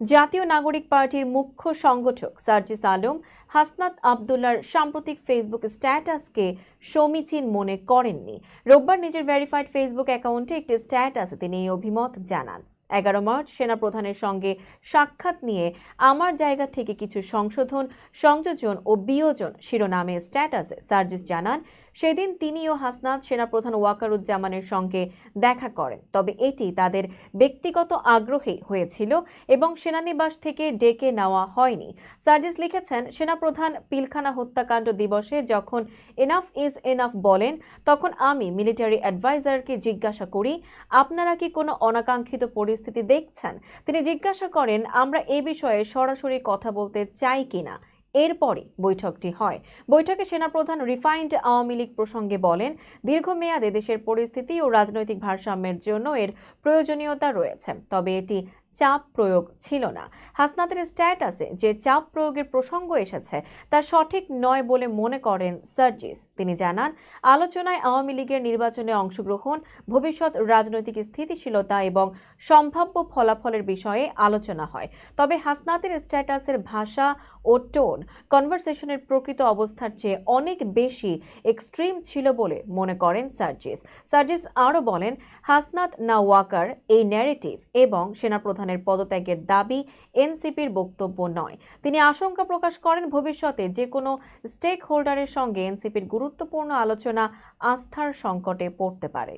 জাতীয় নাগরিক পার্টির মুখ্য সংগঠক সার্জিস আলম হাসনাত আব্দুল্লাহর সাম্প্রতিক ফেসবুক স্ট্যাটাসকে সমীচীন মনে করেননি। রোববার নিজের ভেরিফাইড ফেসবুক অ্যাকাউন্টে একটি স্ট্যাটাসে তিনি এই অভিমত জানান। 11 মার্চ সেনাপ্রধানের সঙ্গে সাক্ষাৎ নিয়ে আমার জায়গা থেকে কিছু সংশোধন, সংযোজন ও বিয়োজন শিরোনামে স্ট্যাটাসে সার্জিস জানান, সেদিন তিনি ও হাসনাত সেনাপ্রধান ওয়াকারুজ্জামানের সঙ্গে দেখা করেন, তবে এটি তাদের ব্যক্তিগত আগ্রহে হয়েছিল এবং সেনানিবাস থেকে ডেকে নেওয়া হয়নি। সার্জিস লিখেছেন, সেনাপ্রধান পিলখানা হত্যাকাণ্ড দিবসে যখন এনাফ ইজ এনাফ বলেন, তখন আমি মিলিটারি অ্যাডভাইজারকে জিজ্ঞাসা করি, আপনারা কি কোনো অনাকাঙ্ক্ষিত পরিস্থিতি দেখছেন? তিনি জিজ্ঞাসা করেন, আমরা এ বিষয়ে সরাসরি কথা বলতে চাই কিনা। এরপরই বৈঠকটি হয়। বৈঠকে সেনাপ্রধান রিফাইন্ড আওয়ামী লীগ প্রসঙ্গে বলেন, দীর্ঘমেয়াদে দেশের পরিস্থিতি ও রাজনৈতিক ভারসাম্যের জন্য এর প্রয়োজনীয়তা রয়েছে, তবে এটি চাপ প্রয়োগ ছিল না। হাসনাতের স্ট্যাটাসে যে চাপ প্রয়োগের প্রসঙ্গ এসেছে তা সঠিক নয় বলে মনে করেন সার্জিস। তিনি জানান, আলোচনায় আওয়ামী লীগের নির্বাচনে অংশগ্রহণ, ভবিষ্যৎ রাজনৈতিক স্থিতিশীলতা এবং সম্ভাব্য ফলাফলের বিষয়ে আলোচনা হয়। তবে হাসনাতের স্ট্যাটাসের ভাষা ও টোন কনভারসেশনের প্রকৃত অবস্থার চেয়ে অনেক বেশি এক্সট্রিম ছিল বলে মনে করেন সার্জিস। সার্জিস আরও বলেন, হাসনাত না ওয়াকার এই ন্যারেটিভ এবং সেনাপ্রধানের পদত্যাগের দাবি এনসিপির বক্তব্য নয়। তিনি আশঙ্কা প্রকাশ করেন, ভবিষ্যতে যে কোনো স্টেক হোল্ডারের সঙ্গে এনসিপির গুরুত্বপূর্ণ আলোচনা আস্থার সংকটে পড়তে পারে।